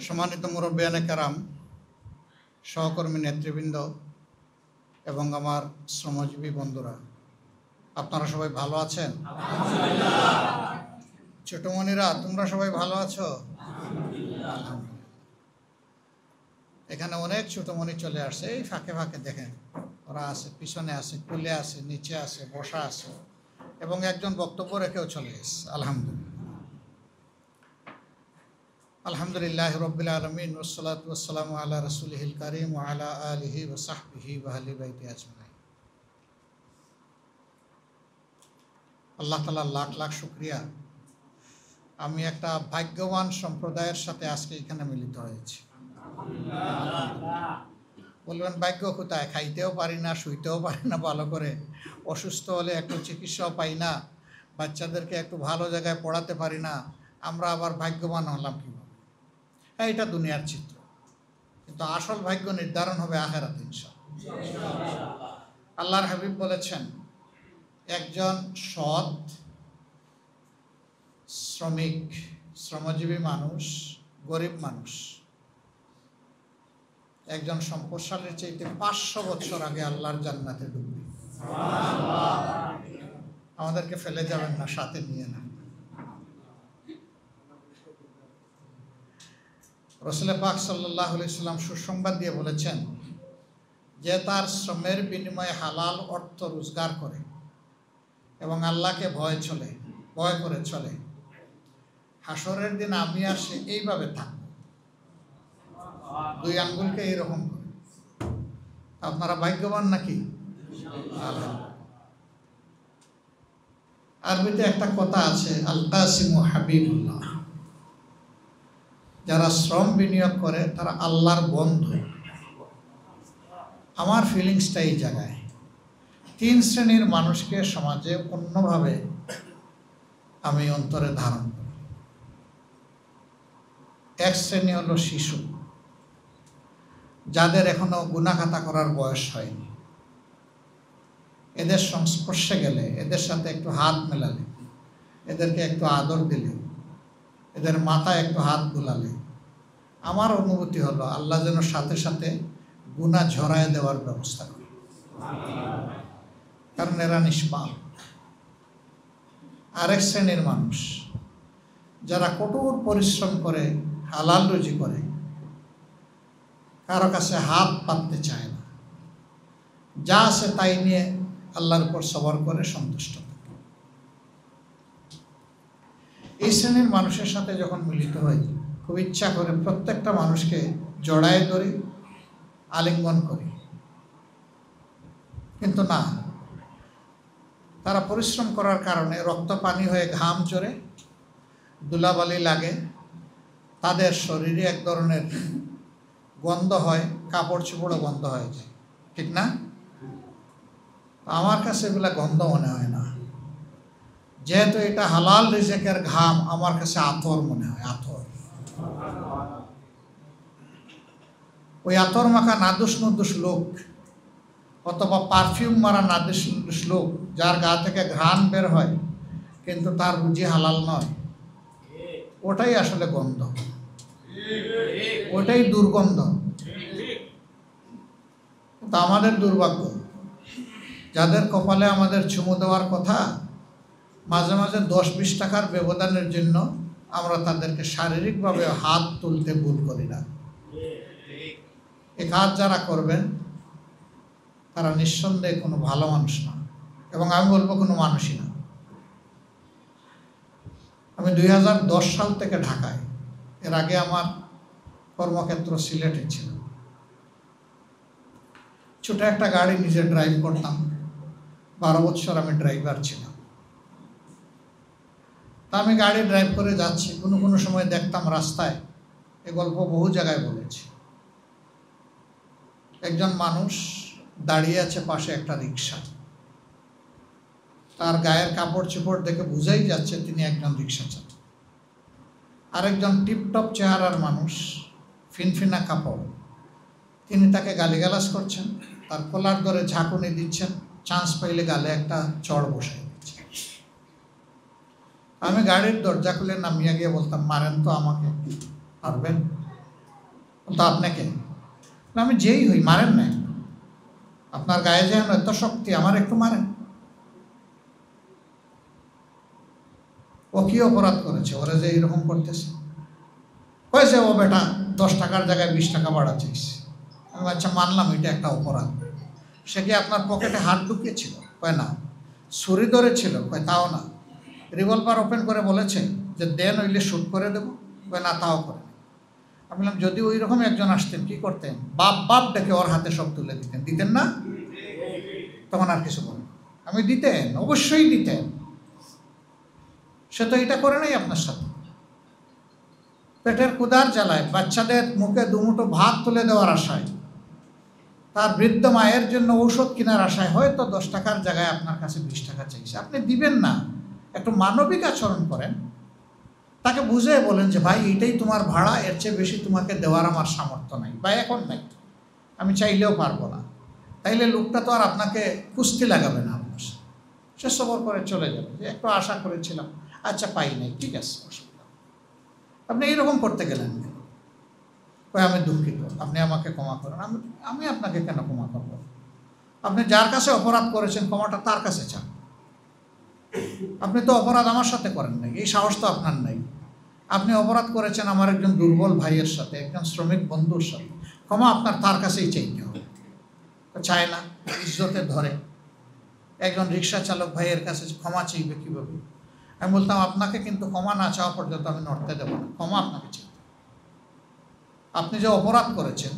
সম্মানিত মুরব্বিয়ানে কেরাম, সহকর্মী নেতৃবৃন্দ এবং আমার শ্রমজীবী বন্ধুরা, আপনারা সবাই ভালো আছেন? ছোটমণিরা, তোমরা সবাই ভালো আছো? এখানে অনেক ছোটমণি চলে আসছে। এই ফাঁকে ফাঁকে দেখেন, ওরা আছে, পিছনে আছে, কুলে আছে, নিচে আছে, বসা আছে, এবং একজন বক্তব্য রেখেও চলে এসছে। আলহামদুলিল্লাহ, আলহামদুলিল্লাহ রব্বিল আলামিন, ওয়াসসালাতু ওয়াসসালামু আলা রাসূলিহিল কারীম ওয়া আলা আলিহি ওয়া সাহবিহি ওয়া আহলি বাইতি আজমাইন। আল্লাহ তাআলার লাখ লাখ শুকরিয়া, আমি একটা ভাগ্যবান সম্প্রদায়ের সাথে আজকে এখানে মিলিত হয়েছি। বলবেন ভাগ্য কোথায়? খাইতেও পারি না, শুইতেও পারি না ভালো করে, অসুস্থ হলে একটু চিকিৎসাও পাই না, বাচ্চাদেরকে একটু ভালো জায়গায় পড়াতে পারি না, আমরা আবার ভাগ্যবান হলাম কীভাবে? হ্যাঁ, এটা দুনিয়ার চিত্র, কিন্তু আসল ভাগ্য নির্ধারণ হবে আখিরাতে ইনশাআল্লাহ। আল্লাহর হাবিব বলেছেন, একজন সৎ শ্রমিক, শ্রমজীবী মানুষ, গরিব মানুষ একজন সম্পদশালীর চাইতে 500 বছর আগে আল্লাহর জান্নাতে ঢুকবে। আমাদেরকে ফেলে যাবেন না, সাথে নিয়ে না। রাসূল পাক সাল্লাল্লাহু আলাইহি সাল্লাম সুসংবাদ দিয়ে বলেছেন, যে তার শ্রমের বিনিময়ে হালাল অর্থ রোজগার করে এবং আল্লাহকে ভয় করে চলে, হাসরের দিন আমি আর সে এইভাবে থাকবো, দুই আঙ্গুলকে এইরকম করে। আপনারা ভাগ্যবান নাকি? আরবিতে একটা কথা আছে, আল কাসিমু হাবিবুল্লাহ, যারা শ্রম বিনিয়োগ করে তারা আল্লাহর বন্ধু। আমার ফিলিংসটা এই জায়গায়, 3 শ্রেণীর মানুষকে সমাজে অন্যভাবে আমি অন্তরে ধারণ করি। এক শ্রেণী হলো শিশু, যাদের এখনো গুনাহখাতা করার বয়স হয়নি। এদের সংস্পর্শে গেলে, এদের সাথে একটু হাত মেলালে, এদেরকে একটু আদর দিলে, এদের মাথায় একটু হাত বুলালে আমার অনুভূতি হলো আল্লাহ যেন সাথে সাথে গুনাহ ঝরায় দেওয়ার ব্যবস্থা করে, কারণ এরা নিষ্পাপ। আরেক শ্রেণীর মানুষ, যারা কঠোর পরিশ্রম করে হালাল রুজি করে, কারো কাছে হাত পাততে চায় না, যা আছে তাই নিয়ে আল্লাহর উপর সবর করে সন্তুষ্ট থাকে। এই শ্রেণীর মানুষের সাথে যখন মিলিত হই, খুব ইচ্ছা করে প্রত্যেকটা মানুষকে জড়ায় ধরি, আলিঙ্গন করি, কিন্তু না, তারা পরিশ্রম করার কারণে রক্ত পানি হয়ে ঘাম ঝরে, ধুলাবালি লাগে, তাদের শরীরে এক ধরনের গন্ধ হয়, কাপড় চোপড়ও গন্ধ হয়ে যায়, ঠিক না? আমার কাছে এগুলা গন্ধ মনে হয় না, যেহেতু এটা হালাল রিজেকের ঘাম, আমার কাছে আতর মনে হয়, আতর। ওই আতর মাখা নাদুস নুদুস লোক, অথবা পারফিউম মারা নাদুস নুদুস লোক, যার গা থেকে ঘ্রাণ বের হয় কিন্তু তার রুজি হালাল নয়, ওটাই আসলে গন্ধ, ওটাই দুর্গন্ধ। কিন্তু আমাদের দুর্ভাগ্য, যাদের কপালে আমাদের চুমু দেওয়ার কথা, মাঝে মাঝে 10-20 টাকার ব্যবধানের জন্য আমরা তাদেরকে শারীরিকভাবে হাত তুলতে ভুল করি না। এই কাজ যারা করবেন তারা নিঃসন্দেহে কোনো ভালো মানুষ না, এবং আমি বলবো কোনো মানুষই না। আমি 2010 সাল থেকে ঢাকায়, এর আগে আমার কর্মক্ষেত্র সিলেটে ছিল। ছোট একটা গাড়ি নিজে ড্রাইভ করতাম, 12 বছর আমি ড্রাইভার ছিলাম। তা আমি গাড়ি ড্রাইভ করে যাচ্ছি, কোনো সময় দেখতাম রাস্তায়, এ গল্প বহু জায়গায় বলেছি, একজন মানুষ দাঁড়িয়ে আছে পাশে একটা রিক্সা। তার গায়ের কাপড় চোপড় দেখে বোঝাই যাচ্ছে তিনি একজন রিক্সা চালক। আরেকজন টিপটপ চেহারার মানুষ, ফিনফিনা কাপড়, তিনি তাকে গালিগালাজ করছেন, তার কলার ধরে ঝাঁকুনি দিচ্ছেন, চান্স পাইলে গালে একটা চড় বসাই দিচ্ছেন। আমি গাড়ির দরজা খুলে নামিয়ে গিয়ে বলতাম, মারেন তো আমাকে, পারবেন? তো আপনাকে আমি যেই হই, মারেন না, আপনার গায়ে যেন এত শক্তি, আমার একটু মারেন। ও কি অপরাধ করেছে ওরা যে এইরকম করতেছে? কয়েছে ও বেটা 10 টাকার জায়গায় 20 টাকা বাড়াচ্ছিস। আমি আচ্ছা মানলাম এটা একটা অপরাধ। সে কি আপনার পকেটে হাত ঢুকিয়েছিল? কয় না। ছুরি ধরেছিল? কয় তাও না। রিভলভার ওপেন করে বলেছে যে দেন নইলে শুট করে দেবো? কয় না, তাও করে। আমি বললাম যদি ওই রকম একজন আসতেন কি করতেন? বাপ বাপ ডেকে ওর হাতে সব তুলে দিতেন, দিতেন না? তখন আর কিছু বলেন। আমি দিতেন, অবশ্যই দিতেন। সে তো এটা করে নাই আপনার সাথে। পেটের ক্ষুধার জ্বালায়, বাচ্চাদের মুখে দুমুঠো ভাত তুলে দেওয়ার আশায়, তার বৃদ্ধ মায়ের জন্য ঔষধ কেনার আশায় হয়তো 10 টাকার জায়গায় আপনার কাছে 20 টাকা চাইছে। আপনি দিবেন না? একটু মানবিক আচরণ করেন, তাকে বুঝে বলেন যে ভাই এটাই তোমার ভাড়া, এর চেয়ে বেশি তোমাকে দেওয়ার আমার সামর্থ্য নাই বা এখন নাই, আমি চাইলেও পারবো না। তাইলে লোকটা তো আর আপনাকে কুস্তি লাগাবে না আপনার সাথে। সে সবর করে চলে যাবে যে একটু আশা করেছিলাম, আচ্ছা পাই নাই, ঠিক আছে, অসুবিধা। আপনি এইরকম করতে গেলেন কেন? আমি দুঃখিত, আপনি আমাকে ক্ষমা করেন। আমি আপনাকে কেন ক্ষমা করব? আপনি যার কাছে অপরাধ করেছেন ক্ষমাটা তার কাছে চান। আপনি তো অপরাধ আমার সাথে করেন নাই, এই সাহস তো আপনার নাই। আপনি অপরাধ করেছেন আমার একজন দুর্বল ভাইয়ের সাথে, একজন শ্রমিক বন্ধুর সাথে। ক্ষমা আপনার তার কাছেই চাইতে হবে। চায় না, ইজ্জতে ধরে। একজন রিক্সা চালক ভাইয়ের কাছে ক্ষমা চাইবে কীভাবে? আমি বলতাম আপনাকে কিন্তু ক্ষমা না চাওয়া পর্যন্ত আমি নড়তে দেবো না, ক্ষমা আপনাকে চাইতে। আপনি যে অপরাধ করেছেন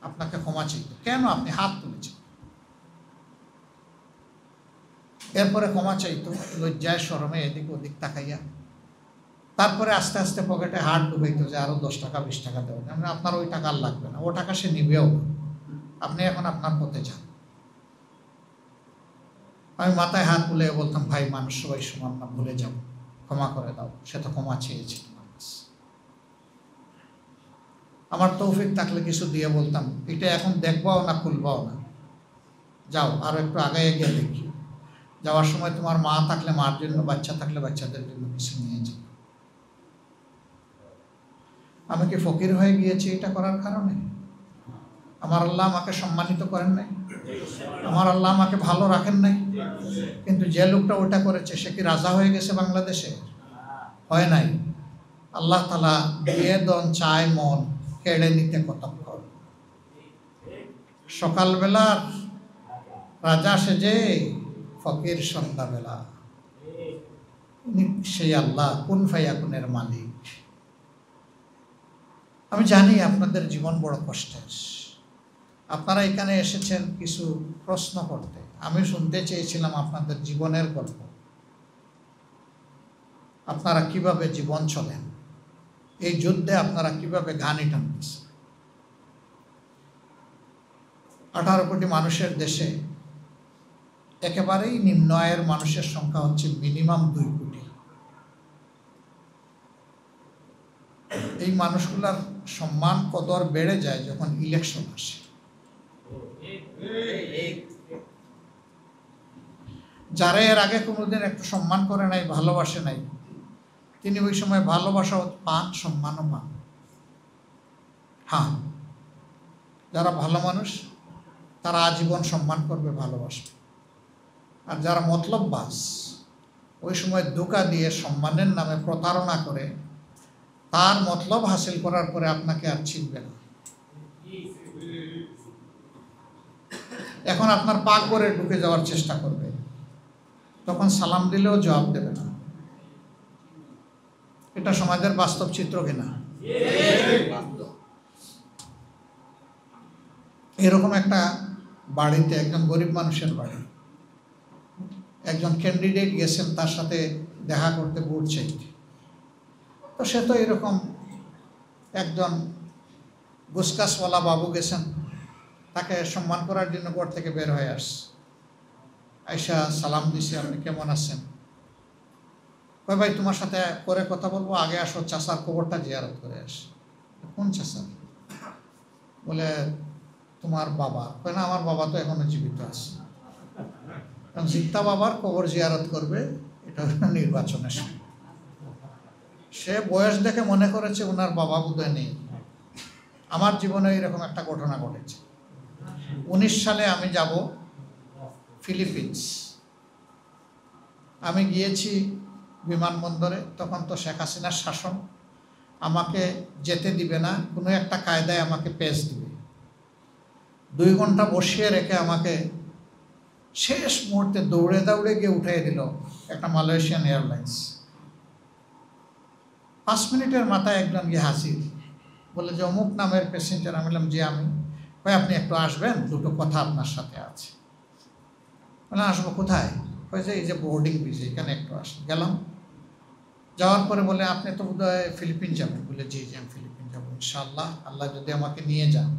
আপনাকে ক্ষমা চাইতে, কেন আপনি হাত তুলেছেন? এরপরে ক্ষমা চাইতো লজ্জায় শরমে এদিক ওদিক তাকাইয়া। তারপরে আস্তে আস্তে পকেটে হাত ঢুকাইতো যে আরো 10 টাকা 20 টাকা দেবেন। আমরা আপনার ওই টাকা আর লাগবে না, ও টাকা সে নিবেও, আপনি এখন আপনার পথে যান। আমি মাথায় হাত তুলে বলতাম ভাই মানুষ সবাই সমান না, ভুলে যাও, ক্ষমা করে দাও। সে তো ক্ষমা চেয়েছে তোমার কাছে। আমার তৌফিক থাকলে কিছু দিয়ে বলতাম এটা এখন দেখবাও না, খুলবাও না, যাও আরো একটু আগে গিয়ে দেখি। যাওয়ার সময় তোমার মা থাকলে মার জন্য, বাচ্চা থাকলে বাচ্চাদের জন্য কিছু নিয়ে যাও। আমি কি ফকির হয়ে গিয়েছি এটা করার কারণে? আমার আল্লাহ আমাকে সম্মানিত করেন নাই? আমার আল্লাহ আমাকে ভালো রাখেন নাই? কিন্তু যে লোকটা ওটা করেছে সে কি রাজা হয়ে গেছে বাংলাদেশে? হয় নাই। আল্লাহ তাআলা দিয়ে দন চায় মন, কেড়ে নিতে কতক্ষণ। সকালবেলার রাজা সেজে ফকির সন্ধ্যাবেলা। সেই আল্লাহ কুন ফায়াকুনের মালিক। আমি জানি আপনাদের জীবন বড় কষ্টের। আপনারা এখানে এসেছেন কিছু প্রশ্ন করতে। আমি শুনতে চেয়েছিলাম আপনাদের জীবনের গল্প, আপনারা কিভাবে জীবন চলেন, এই যুদ্ধে আপনারা কিভাবে ঘানি টানতেছেন। 18 কোটি মানুষের দেশে একেবারেই নিম্ন আয়ের মানুষের সংখ্যা হচ্ছে মিনিমাম 2 কোটি। এই মানুষগুলার সম্মান কদর বেড়ে যায় যখন ইলেকশন আসে। যারা এর আগে কোনোদিন একটু সম্মান করে নাই, ভালোবাসে নাই, তিনি ওই সময় ভালোবাসা পান, সম্মানও পান। হ্যাঁ, যারা ভালো মানুষ তারা আজীবন সম্মান করবে, ভালোবাসবে। আর যারা মতলববাজ ওই সময় ধোঁকা দিয়ে সম্মানের নামে প্রতারণা করে তার মতলব হাসিল করার পরে আপনাকে আর চিনবে না। এখন আপনার পাক করে ঢুকে যাওয়ার চেষ্টা করবে, তখন সালাম দিলেও জবাব দেবে না। এটা সমাজের বাস্তব চিত্র কিনা? এরকম একটা বাড়িতে, একজন গরিব মানুষের বাড়ি, একজন ক্যান্ডিডেট গেছেন তার সাথে দেখা করতে, ভোট চাইতে। তো সে তো এরকম একজন গুসকাসওয়ালা বাবু গেছেন, তাকে সম্মান করার জন্য ঘর থেকে বের হয়ে আসছে। আয়সা সালাম দিছে, আপনি কেমন আছেন? কয় ভাই তোমার সাথে পরে কথা বলবো, আগে আসো চাচার কবরটা জিয়ারত করে আস। কোন চাচা? বলে তোমার বাবা। কয় না, আমার বাবা তো এখনো জীবিত আছে। কারণ জিত্তা বাবার কবর জিয়ারত করবে, এটা নির্বাচনের সময়। সে বয়স দেখে মনে করেছে ওনার বাবা বোধহয় নেই, আমার জীবনে এরকম একটা ঘটনা ঘটেছে। 19 সালে আমি যাব ফিলিপিন্স। আমি গিয়েছি বিমানবন্দরে, তখন তো শেখ হাসিনার শাসন, আমাকে যেতে দিবে না, কোনো একটা কায়দায় আমাকে পেস দিবে। 2 ঘন্টা বসিয়ে রেখে আমাকে শেষ মুহূর্তে দৌড়ে দৌড়ে গিয়ে উঠিয়ে দিল একটা মালয়েশিয়ান এয়ারলাইন্স। 5 মিনিটের মাথায় একজন গিয়ে হাজির, বলে যে অমুক নামের প্যাসেঞ্জার। আমি বললাম যে আমি। কয় আপনি একটু আসবেন, দুটো কথা আপনার সাথে আছে। বলে আসবো কোথায়? হয়েছে এই যে বোর্ডিং ব্রিজ, এখানে একটু আসেন। গেলাম, যাওয়ার পরে বলে আপনি তো বোধহয় ফিলিপিন যাবেন। বলে জি জি আমি ফিলিপিন যাবো ইনশাআল্লাহ, আল্লাহ যদি আমাকে নিয়ে যান।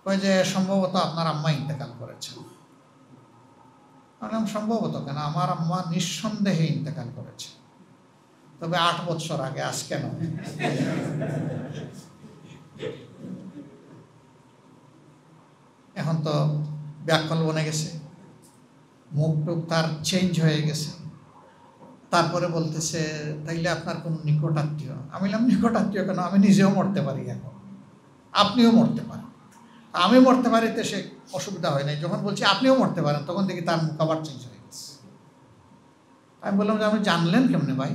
কয় যে সম্ভবত আপনার আম্মা ইন্তেকাল করেছেন। বললাম সম্ভবত কেন? আমার আম্মা নিঃসন্দেহে ইন্তেকাল করেছে, তবে 8 বছর আগে, আজ কেন? এখন তো ব্যাকল বনে গেছে, মুখ টুক তার চেঞ্জ হয়ে গেছে। তারপরে বলতেছে তাইলে আপনার কোন নিকট আত্মীয়? আমি বললাম নিকট আত্মীয় কেন, আমি নিজেও মরতে পারি, এখন আপনিও মরতে পারেন। আমি মরতে পারি তো সে অসুবিধা হয় নাই। যখন বলছি আপনিও মরতে পারেন, তখন দেখি তার মুখ আবার চেঞ্জ হয়ে গেছে। আমি বললাম যে আপনি জানলেন কেমনে ভাই?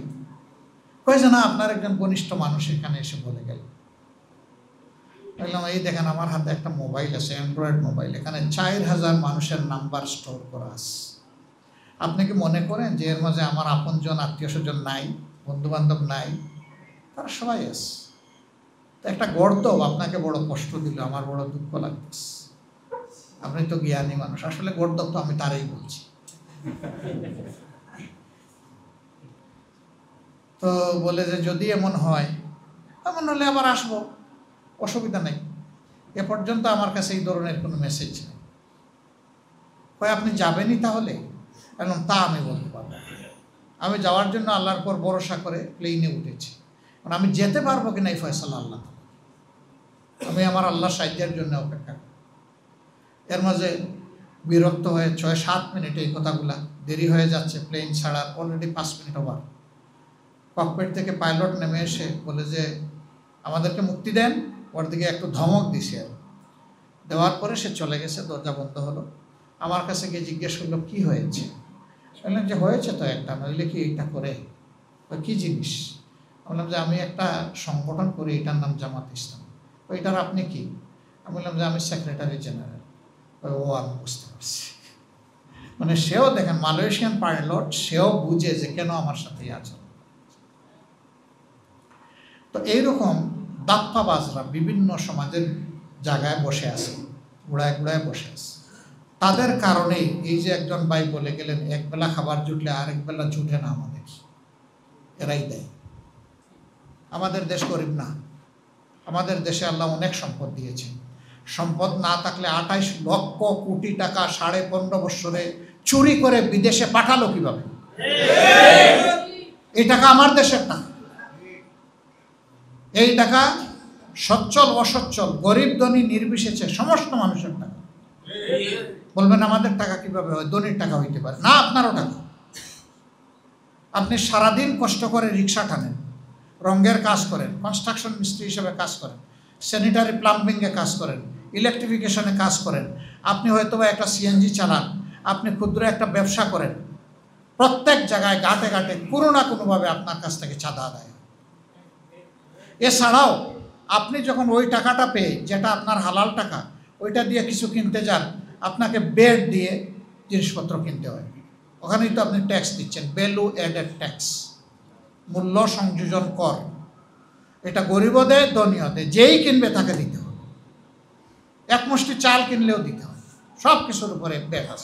কয়েছে না আপনার একজন ঘনিষ্ঠ মানুষ এখানে এসে বলে গেল। বললাম এই দেখেন আমার হাতে একটা মোবাইল আছে, অ্যান্ড্রয়েড মোবাইল, এখানে 4000 মানুষের নাম্বার স্টোর করা আছে। আপনি কি মনে করেন যে এর মাঝে আমার আপনজন আত্মীয় স্বজন নাই, বন্ধু বান্ধব নাই? তারা সবাই আছে। তো একটা গর্দব আপনাকে বড় কষ্ট দিল, আমার বড় দুঃখ লাগতেছে। আপনি তো জ্ঞানী মানুষ। আসলে গর্দব তো আমি তারই বলছি। তো বলে যে যদি এমন হয়, এমন হলে আবার আসবো, অসুবিধা নেই। এ পর্যন্ত আমার কাছে এই ধরনের কোনো মেসেজ নেই। কয় আপনি যাবেনই তাহলে? এবং তা আমি বলতে পারবো। আমি যাওয়ার জন্য আল্লাহর পর ভরসা করে প্লেনে উঠেছি। কারণ আমি যেতে পারবো কিনা এই ফয়সালা আল্লাহ। আমি আমার আল্লাহর সাহায্যের জন্য অপেক্ষা করি। এর মাঝে বিরক্ত হয়ে 6-7 মিনিটে এই কথাগুলা দেরি হয়ে যাচ্ছে, প্লেন ছাড়ার অলরেডি 5 মিনিট ওভার। ককপিট থেকে পাইলট নেমে এসে বলে যে আমাদেরকে মুক্তি দেন। ওর দিকে একটু ধমক দিছে, দেওয়ার পরে সে চলে গেছে, দরজা বন্ধ হলো। আমার কাছে গিয়ে জিজ্ঞেস করলো কি হয়েছে? বললাম যে হয়েছে তো একটা। নইলে কি এটা করে? কি জিনিস? বললাম যে আমি একটা সংগঠন করি, এটার নাম জামাত ইসলাম। ওইটার আপনি কি? আমি বললাম যে আমি সেক্রেটারি জেনারেল। ও আমি বুঝতে পারছি। মানে সেও দেখেন মালয়েশিয়ান পাইলট, সেও বুঝে যে কেন আমার সাথেই আচরণ। তো এইরকম দাপ্পাবাজরা বিভিন্ন সমাজের জায়গায় বসে আছে, গুড়ায় গুড়ায় বসে আছে। তাদের কারণেই এই যে একজন ভাই বলে গেলেন একবেলা খাবার জুটলে আরেক বেলা জুটে না আমাদের, এরাই দেয়। আমাদের দেশ গরিব না, আমাদের দেশে আল্লাহ অনেক সম্পদ দিয়েছে। সম্পদ না থাকলে 28 লক্ষ কোটি টাকা 15.5 বছরে চুরি করে বিদেশে পাঠালো কিভাবে? এই টাকা আমার দেশের টাকা। এই টাকা সচ্ছল অসচ্ছল, গরিব ধনী নির্বিশেষে সমস্ত মানুষের টাকা। বলবেন আমাদের টাকা কিভাবে হয়? ধনীর টাকা হইতে পারে না, আপনারও টাকা। আপনি সারাদিন কষ্ট করে রিক্সা টানেন, রঙের কাজ করেন, কনস্ট্রাকশন মিস্ত্রি হিসেবে কাজ করেন, স্যানিটারি প্লাম্বিংয়ে কাজ করেন, ইলেকট্রিফিকেশনে কাজ করেন, আপনি হয়তো বা একটা সিএনজি চালান, আপনি ক্ষুদ্র একটা ব্যবসা করেন। প্রত্যেক জায়গায় ঘাটে ঘাটে কোনো না কোনোভাবে আপনার কাছ থেকে চাঁদা আদায়। এছাড়াও আপনি যখন ওই টাকাটা পেয়ে, যেটা আপনার হালাল টাকা, ওইটা দিয়ে কিছু কিনতে যান, আপনাকে বেড দিয়ে জিনিসপত্র কিনতে হয়। ওখানেই তো আপনি ট্যাক্স দিচ্ছেন, ভ্যালু অ্যাডেড ট্যাক্স, মূল্য সংযোজন কর। এটা গরিবও দেয়, ধনীও দেয়, যেই কিনবে তাকে দিতে হবে। এক মুষ্টি চাল কিনলেও দিতে হবে, সব কিছুর উপরে ব্যাস।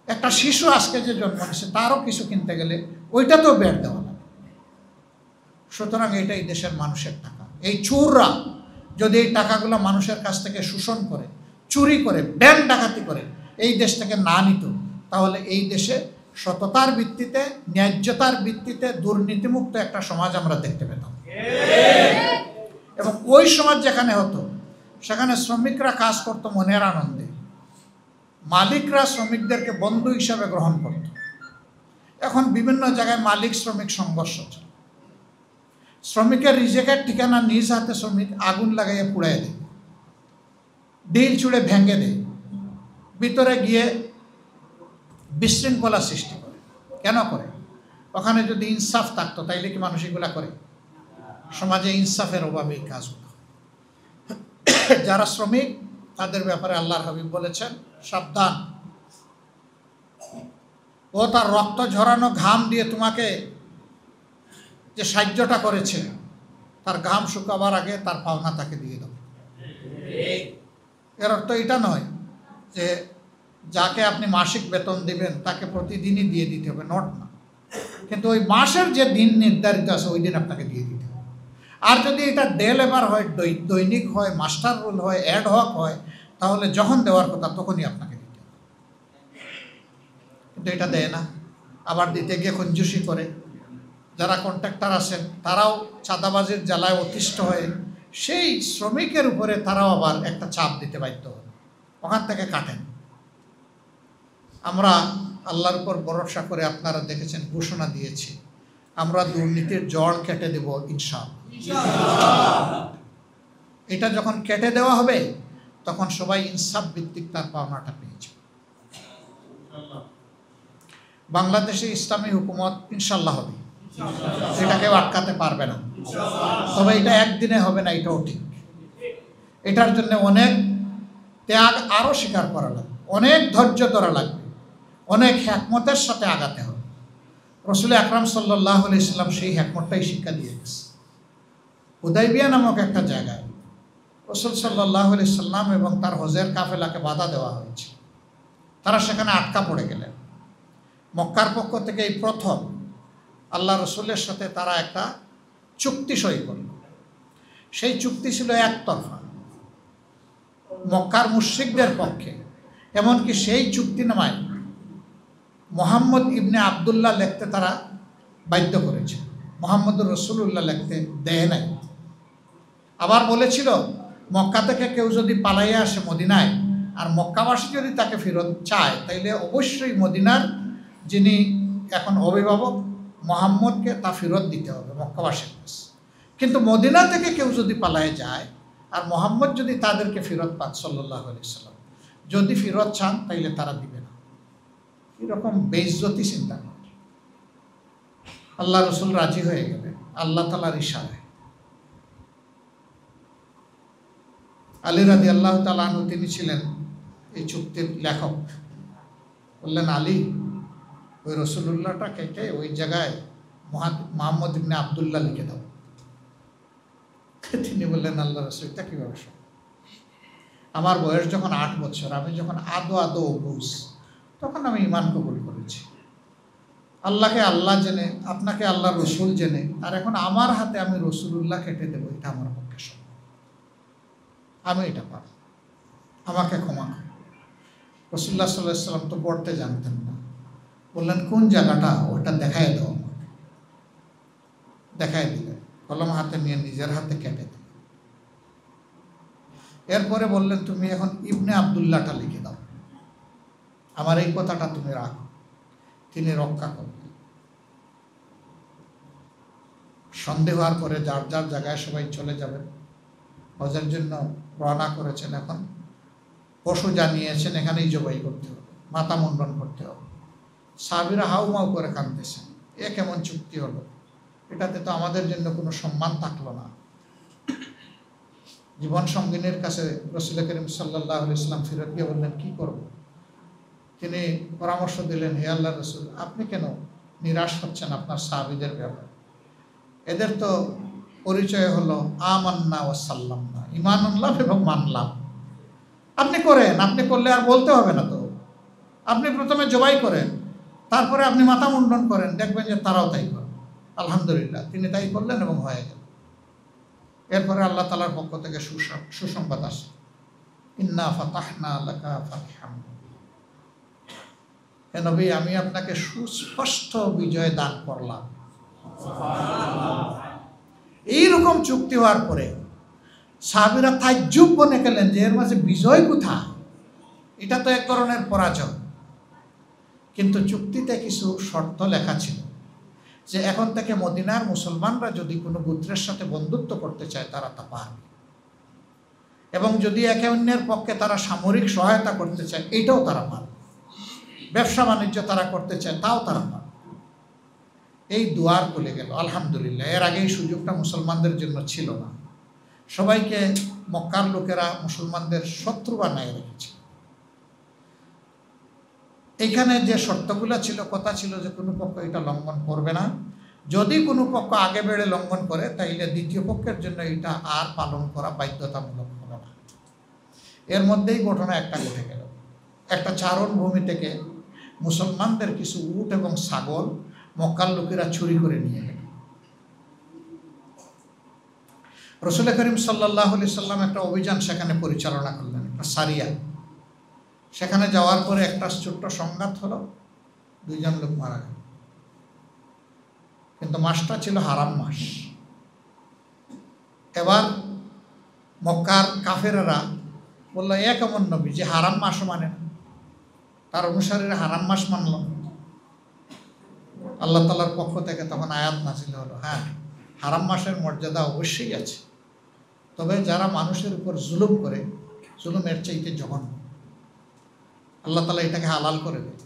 একটা শিশু আজকে যে জন্ম নিচ্ছে তারও কিছু কিনতে গেলে ওইটাতেও ব্যাট দেওয়া লাগে। সুতরাং এটাই দেশের মানুষের টাকা। এই চোররা যদি এই টাকাগুলো মানুষের কাছ থেকে শোষণ করে, চুরি করে, ব্যাংক ডাকাতি করে এই দেশ থেকে না নিত, তাহলে এই দেশে সততার ভিত্তিতে, ন্যায্যতার ভিত্তিতে দুর্নীতিমুক্ত একটা সমাজ আমরা দেখতে পেতাম। এবং ওই সমাজ যেখানে হতো সেখানে শ্রমিকরা কাজ করতো মনের আনন্দে, মালিকরা শ্রমিকদেরকে বন্ধু হিসাবে গ্রহণ করত। এখন বিভিন্ন জায়গায় মালিক শ্রমিক সংঘর্ষ চলে। শ্রমিকের রিজেকের ঠিকানা নিজ হাতে শ্রমিক আগুন লাগাইয়ে পুড়াইয়া দেয়, ডিল ছুঁড়ে ভেঙে দেয়, ভিতরে গিয়ে বিশৃঙ্খলা সৃষ্টি করে। কেন করে? ওখানে যদি ইনসাফ থাকতো তাইলে কি মানুষ এগুলা করে? সমাজে ইনসাফের অভাবে এই কাজগুলো। যারা শ্রমিক তাদের ব্যাপারে আল্লাহর হাবিব বলেছেন, সাবধান, ও তার রক্ত ঝরানো ঘাম দিয়ে তোমাকে যে সাহায্যটা করেছে, তার ঘাম শুকাবার আগে তার পাওনা তাকে দিয়ে দাও। এর অর্থ এটা নয় যে যাকে আপনি মাসিক বেতন দিবেন তাকে প্রতিদিনই দিয়ে দিতে হবে, নট না, কিন্তু ওই মাসের যে দিন নির্ধারিত আছে ওই দিন আপনাকে দিয়ে দিতে হবে। আর যদি এটা ডে লেবার হয়, দৈনিক হয়, মাস্টার রোল হয়, অ্যাড হক হয়, তাহলে যখন দেওয়ার কথা তখনই আপনাকে দিতে হবে। কিন্তু এটা দেয় না, আবার দিতে গিয়ে কঞ্জুসি করে। যারা কন্ট্রাক্টর আছেন তারাও চাঁদাবাজির জ্বালায় অতিষ্ঠ হয়ে সেই শ্রমিকের উপরে তারাও আবার একটা চাপ দিতে বাধ্য হয়, ওখান থেকে কাটেন। আমরা আল্লাহর উপর ভরসা করে, আপনারা দেখেছেন ঘোষণা দিয়েছি, আমরা দুর্নীতির জড় কেটে দেব ইনশাআল্লাহ। এটা যখন কেটে দেওয়া হবে তখন সবাই ইনসাফ ভিত্তিক তার পাওনাটা পেয়েছে। বাংলাদেশে ইসলামী হুকুমত ইনশাল্লাহ হবে, এটা কেউ আটকাতে পারবে না। তবে এটা একদিনে হবে না, এটাও ঠিক। এটার জন্য অনেক ত্যাগ আরও স্বীকার করা লাগবে, অনেক ধৈর্য ধরা লাগবে, অনেক হিকমতের সাথে আগাতে হবে। রাসূল আকরাম সাল্লাল্লাহু আলাইহি সাল্লাম সেই হিকমতটাই শিক্ষা দিয়ে গেছে। হুদাইবিয়া নামক একটা জায়গায় রাসূল সাল্লাল্লাহু আলাইহি সাল্লাম এবং তার হজের কাফেলাকে বাধা দেওয়া হয়েছে। তারা সেখানে আটকা পড়ে গেলেন। মক্কার পক্ষ থেকে এই প্রথম আল্লাহ রসুলের সাথে তারা একটা চুক্তি সই করল। সেই চুক্তি ছিল একতরফা, মক্কার মুশরিকদের পক্ষে। এমনকি সেই চুক্তিনামায় মুহাম্মদ ইবনে আবদুল্লাহ লিখতে তারা বাধ্য করেছে, মুহাম্মদুর রাসূলুল্লাহ লিখতে দেয় নাই। আবার বলেছিল, মক্কা থেকে কেউ যদি পালাইয়া আসে মদিনায়, আর মক্কাবাসী যদি তাকে ফেরত চায়, তাইলে অবশ্যই মদিনার যিনি এখন অভিভাবক মুহাম্মদকে তা ফেরত দিতে হবে মক্কাবাসীর কাছে। কিন্তু মদিনা থেকে কেউ যদি পালায় যায় আর মুহাম্মদ যদি তাদেরকে ফেরত পান সাল্লাল্লাহু আলাইহি সাল্লাম, যদি ফেরত চান তাইলে তারা দিবে না। এরকম বেইজ্জতি চিন্তা করে আল্লাহ রসুল রাজি হয়ে গেলেন আল্লাহ তাআলার ইশারায়। আলী রাদিয়াল্লাহু তাআলা আনহু তিনি ছিলেন এই চুক্তির লেখক। বললেন, আলী, ওই রসুলুল্লাহটা কেটে ওই জায়গায় মুহাম্মদ ইবনে আবদুল্লাহ লিখে দাও। তিনি বললেন, আল্লাহ রসুল, এটা কীভাবে সম্ভব? আমার বয়স যখন 8 বছর, আমি যখন আদো বুঝ, তখন আমি ঈমান কবুল করেছি। আল্লাহকে আল্লাহ জেনে, আপনাকে আল্লাহ রসুল জেনে, আর এখন আমার হাতে আমি রসুলুল্লাহ কেটে দেবো, এটা আমার পক্ষে সম্ভব। আমি এটা পারব, আমাকে ক্ষমা করুন। রাসূলুল্লাহ সাল্লাল্লাহু আলাইহি ওয়াসাল্লাম তো পড়তে জানতেন না। বললেন, কোন জায়গাটা? ওটা দেখায় দাও আমাকে। দেখায় দিলেন, কলম হাতে নিয়ে নিজের হাতে কেটে দিলেন। এরপরে বললেন, তুমি এখন ইবনে আবদুল্লাহটা লিখে দাও, আমার এই কথাটা তুমি রাখো। তিনি রক্ষা করবেন। সন্দেহ হওয়ার পরে যার যার জায়গায় সবাই চলে যাবেন। হজের জন্য রওনা করেছেন। এখন পশু জানিয়েছেন এখানেই জবাই করতে হবে, মাথা মুন্ডন করতে হবে। সাহাবীরা হাউমাউ করে কাঁদতেছেন, এ কেমন চুক্তি হলো? এটাতে তো আমাদের জন্য কোনো সম্মান থাকলো না। জীবন সঙ্গিনীর কাছে রাসূল করিম সাল্লাল্লাহু আলাইহি ওয়াসাল্লাম ফিরত গিয়ে বললেন, কি করব? তিনি পরামর্শ দিলেন, হে আল্লাহর রাসূল, আপনি কেন নিরাশ হচ্ছেন আপনার সাহাবীদের ব্যাপারে? এদের তো পরিচয় হলো আমান্না ওয়া সাল্লামনা, ঈমান আনলাম এবং মানলাম। আপনি করেন, আপনি করলে আর বলতে হবে না তো। আপনি প্রথমে জবাই করেন, তারপরে আপনি মাথা মুন্ডন করেন, দেখবেন যে তারাও তাই করে। আলহামদুলিল্লাহ, তিনি তাই করলেন এবং হয়ে গেল। এরপরে আল্লাহ তাআলার পক্ষ থেকে সুসংবাদ আসে, ইন্না ফাতাহনা লাকা ফাতহাম। হে নবী, আমি আপনাকে সুস্পষ্ট বিজয় দান করলাম। এইরকম চুক্তি হওয়ার পরে সাহাবীরা তাজ্জুব বনে গেলেন যে এর মাঝে বিজয় কোথায়? এটা তো এক ধরনের পরাজয়। কিন্তু চুক্তিতে কিছু শর্ত লেখা ছিল। যে এখন থেকে মদিনার মুসলমানরা যদি কোনো গোত্রের সাথে বন্ধুত্ব করতে চায় তারা তা পারবে, এবং যদি একে অন্যের পক্ষে তারা সামরিক সহায়তা করতে চায় এইটাও তারা পারবে, ব্যবসা বাণিজ্য তারা করতে চায় তাও তারা পারবে। এই দুয়ার খুলে গেল আলহামদুলিল্লাহ। এর আগে এই সুযোগটা মুসলমানদের জন্য ছিল না। সবাইকে মক্কার লোকেরা মুসলমানদের শত্রু বানায় রেখেছে। এইখানে যে শর্তগুলো ছিল, কথা ছিল যে কোনো পক্ষ এটা লঙ্ঘন করবে না। যদি কোনো পক্ষ আগে বেড়ে লঙ্ঘন করে তাইলে দ্বিতীয় পক্ষের জন্য এটা আর পালন করা বাধ্যতামূলক হবে না। এর মধ্যেই ঘটনা একটা ঘটে গেল। একটা চারণ ভূমি থেকে মুসলমানদের কিছু উট এবং ছাগল মক্কার লোকেরা চুরি করে নিয়ে গেল। রাসূল করিম সাল্লাল্লাহু আলাইহি সাল্লাম একটা অভিযান সেখানে পরিচালনা করলেন, একটা সারিয়া। সেখানে যাওয়ার পরে একটা ছোট্ট সংঘাত হলো, 2 জন লোক মারা গেল। কিন্তু মাসটা ছিল হারাম মাস। এবার মক্কার কাফেরেরা বলল, এ কেমন নবী যে হারাম মাসও মানে না, তার অনুসারীরা হারাম মাস মানল। আল্লাহ তাআলার পক্ষ থেকে তখন আয়াত নাযিল হলো, হ্যাঁ হারাম মাসের মর্যাদা অবশ্যই আছে, তবে যারা মানুষের উপর জুলুম করে, জুলুমের চাইতে জঘন্য, আল্লাহ তাআলা এটাকে হালাল করে দেয়।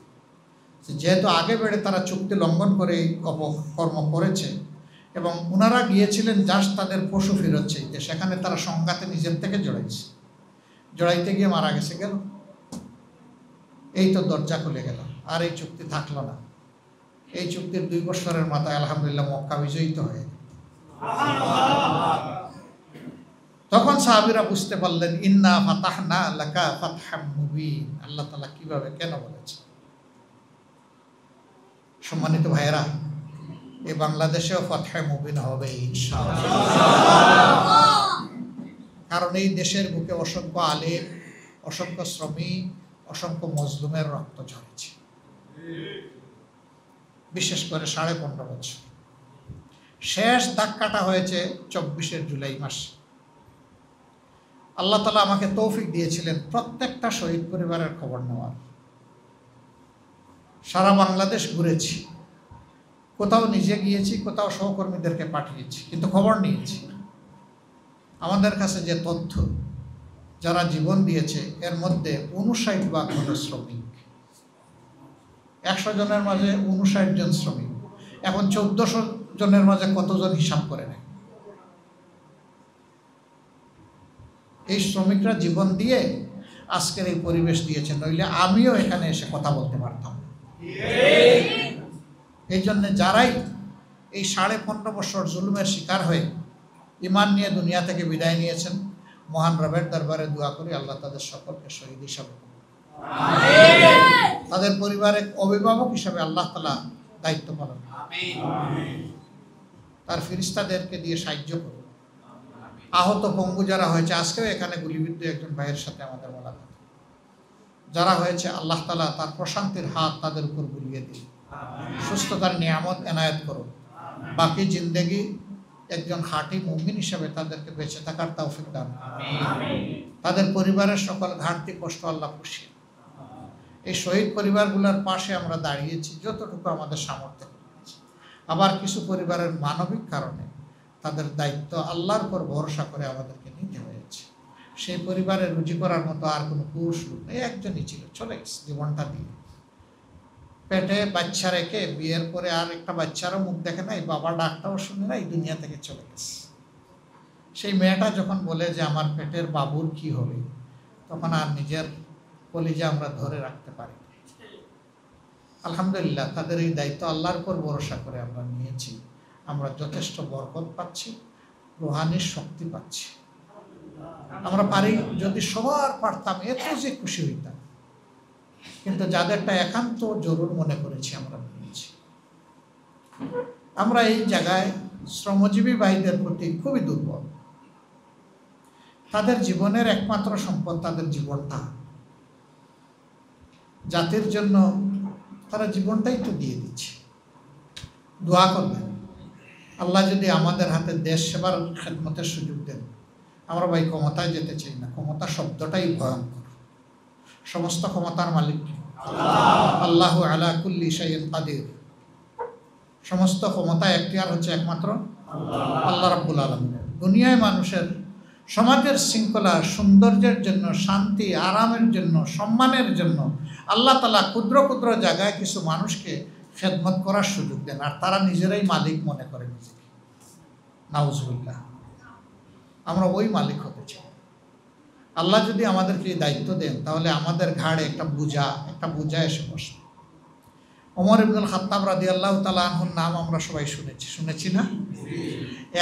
যেহেতু আগে বেড়ে তারা চুক্তি লঙ্ঘন করে এই অপকর্ম করেছে, এবং ওনারা গিয়েছিলেন জাস্ট তাদের পশু ফেরত চাইতে, সেখানে তারা সংঘাতে নিজের থেকে জড়াইতে গিয়ে মারা গেছে। গেল, এই তো দরজা খুলে গেল, আর এই চুক্তি থাকলো না। এই চুক্তির 2 বছরের মাথায় আলহামদুলিল্লাহ মক্কা বিজয়িত হয়ে গেল। তখন সাহাবীরা বুঝতে পারলেন, ইন্না ফাতাহনা লাকা ফাতহাম মুবিন, আল্লাহ তাআলা কিভাবে কেন বলেছে। সম্মানিত ভাইয়েরা, এই বাংলাদেশেও ফাতহে মুবিন হবে ইনশাআল্লাহ। কারণ এই দেশের বুকে অসংখ্য আলেম, অসংখ্য শ্রমিক, অসংখ্য মজলুমের রক্ত ঝরেছে, বিশেষ করে 15.5 বছর। শেষ ধাক্কাটা হয়েছে 24 জুলাই মাসে। আল্লাহ তাআলা আমাকে তৌফিক দিয়েছিলেন প্রত্যেকটা শহীদ পরিবারের খবর নেওয়ার। সারা বাংলাদেশ ঘুরেছি, কোথাও নিজে গিয়েছি, কোথাও সহকর্মীদেরকে পাঠিয়েছি, কিন্তু খবর নিয়েছি। আমাদের কাছে যে তথ্য, যারা জীবন দিয়েছে এর মধ্যে 59 হলো শ্রমিক। 100 জনের মাঝে 59 জন শ্রমিক। এখন 1400 জনের মাঝে কতজন হিসাব করে নেয়। এই শ্রমিকরা জীবন দিয়ে আজকের এই পরিবেশ দিয়েছে, নইলে আমিও এখানে এসে কথা বলতে পারতাম। এই জন্য যারাই এই 15.5 বছর জুলুমের শিকার হয়ে ঈমান নিয়ে দুনিয়া থেকে বিদায় নিয়েছেন, মহান রবের দরবারে দোয়া করি আল্লাহ তাদের সকলকে শহীদ হিসাবে, তাদের পরিবারের অভিভাবক হিসাবে আল্লাহ তাআলা দায়িত্ব পালন, তার ফেরেশতাদেরকে দিয়ে সাহায্য করুন। আহত পঙ্গু যারা হয়েছে, আজকেও এখানে গুলিবিদ্ধ একজন ভাইয়ের সাথে আমাদের মোলাকাত, যারা হয়েছে আল্লাহ তাআলা তার প্রশান্তির হাত তাদের উপর বুলিয়ে দিন, সুস্থতার নিয়ামত এনায়েত করুন। বাকি জিন্দেগি একজন খাঁটি মুমিন হিসেবে তাদেরকে বেঁচে থাকার তৌফিক দান, তাদের পরিবারের সকল ঘাটতি কষ্ট আল্লাহ পুষিয়ে। এই শহীদ পরিবারগুলোর পাশে আমরা দাঁড়িয়েছি যতটুকু আমাদের সামর্থ্য করেছি। আবার কিছু পরিবারের মানবিক কারণে তাদের দায়িত্ব আল্লাহর উপর ভরসা করে আমাদেরকে নিতে হয়েছে। সেই পরিবারে রুজি করার মতো আর কোনো পুরুষ লোক নেই, একজনই ছিল, চলে গেছে জীবনটা দিয়ে। পেটে বাচ্চা রেখে বিয়ের পরে আর একটা বাচ্চারও মুখ দেখে নাই, বাবা ডাকটাও শুনে নাই, দুনিয়া থেকে চলে গেছে। সেই মেয়েটা যখন বলে যে আমার পেটের বাবুর কি হবে, তখন আর নিজের কলিজা আমরা ধরে রাখতে পারি। আলহামদুলিল্লাহ, তাদের এই দায়িত্ব আল্লাহর উপর ভরসা করে আমরা নিয়েছি। আমরা যথেষ্ট বরকত পাচ্ছি, রুহানির শক্তি পাচ্ছি। আমরা পারি, যদি সবার পারতাম এত যে খুশি হইতাম, কিন্তু যাদেরটা একান্ত জরুর মনে করেছি আমরা নিয়েছি। আমরা এই জায়গায় শ্রমজীবী ভাইদের প্রতি খুবই দুর্বল। তাদের জীবনের একমাত্র সম্পদ তাদের জীবনটা, জাতির জন্য তারা জীবনটাই তো দিয়ে দিচ্ছে। দোয়া করবেন আল্লাহ যদি আমাদের হাতে দেশ সেবার খেদমতের সুযোগ দেন। আমরা ভাই ক্ষমতায় যেতে চাই না, ক্ষমতা শব্দটাই ভয়ঙ্কর। সমস্ত ক্ষমতার মালিক আল্লাহু আলা কুল্লি শাইইন কাদির। সমস্ত ক্ষমতা এখতিয়ার হচ্ছে একমাত্র আল্লাহ রাব্বুল আলামিনের। দুনিয়ায় মানুষের সমাজের শৃঙ্খলা সৌন্দর্যের জন্য, শান্তি আরামের জন্য, সম্মানের জন্য আল্লাহ তাআলা ক্ষুদ্র ক্ষুদ্র জায়গায় কিছু মানুষকে খেদমত করার সুযোগ দেন, আর তারা নিজেরাই মালিক মনে করে নিজেকে। নাউজুবিল্লাহ। আমরা ওই মালিক হতে চাই। আল্লাহ যদি আমাদেরকে এই দায়িত্ব দেন তাহলে আমাদের ঘাড়ে একটা বোঝা এসে বসে। ওমর ইবনুল খাত্তাব রাদিয়াল্লাহু তাআলা আনহুর নাম আমরা সবাই শুনেছি না?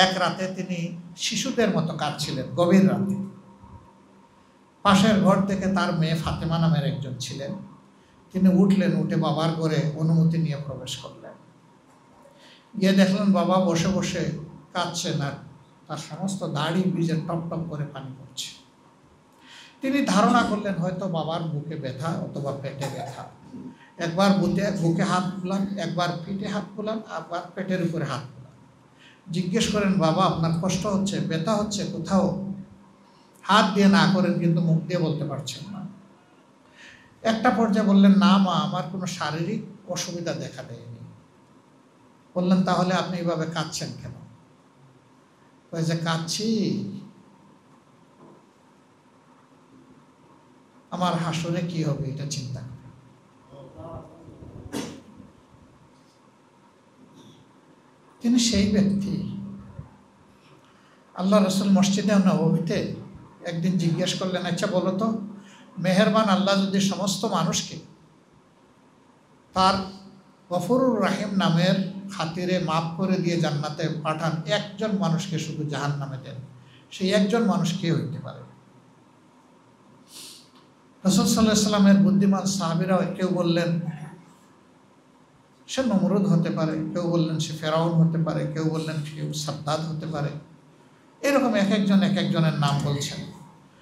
এক রাতে তিনি শিশুদের মতো কাঁদছিলেন, গভীর রাতে। পাশের ঘর থেকে তার মেয়ে ফাতেমা নামের একজন ছিলেন, তিনি উঠলেন, উঠে বাবার ঘরে অনুমতি নিয়ে প্রবেশ করলেন। গিয়ে দেখলেন বাবা বসে বসে কাঁদছেন, আর তার সমস্ত দাড়ি ভিজে টপ টপ করে পানি পড়ছে। তিনি ধারণা করলেন হয়তো বাবার বুকে ব্যথা অথবা পেটে ব্যথা। একবার বুকে হাত বুলান, একবার পিঠে হাত বুলান, আবার পেটের উপরে হাত বুলান। জিজ্ঞেস করেন বাবা আপনার কষ্ট হচ্ছে, ব্যথা হচ্ছে কোথাও? হাত দিয়ে না করেন, কিন্তু মুখ দিয়ে বলতে পারছেন না। একটা পর্যায়ে বললেন না মা, আমার কোনো শারীরিক অসুবিধা দেখা দেয়নি। বললেন তাহলে আপনি এইভাবে কাঁদছেন কেন? যে কাঁদছি আমার হাসরে কি হবে এটা চিন্তা করে। তিনি সেই ব্যক্তি। আল্লাহ রাসূল মসজিদে নববীতে একদিন জিজ্ঞেস করলেন, আচ্ছা বলো তো, মেহেরবান আল্লাহ যদি সমস্ত মানুষকে তার গফুরুর রাহিম নামের খাতিরে মাফ করে দিয়ে জান্নাতে পাঠান, একজন মানুষকে শুধু জাহান্নামে দেন, সেই একজন মানুষ কে হইতে পারে? রাসূল সাল্লাল্লাহু আলাইহি ওয়াসাল্লামের বুদ্ধিমান সাহাবীরা কেউ বললেন সে নমরুদ হতে পারে, কেউ বললেন সে ফেরাউন হতে পারে, কেউ বললেন কেউ সাদ্দাদ হতে পারে। এরকম এক একজনের নাম বলছেন।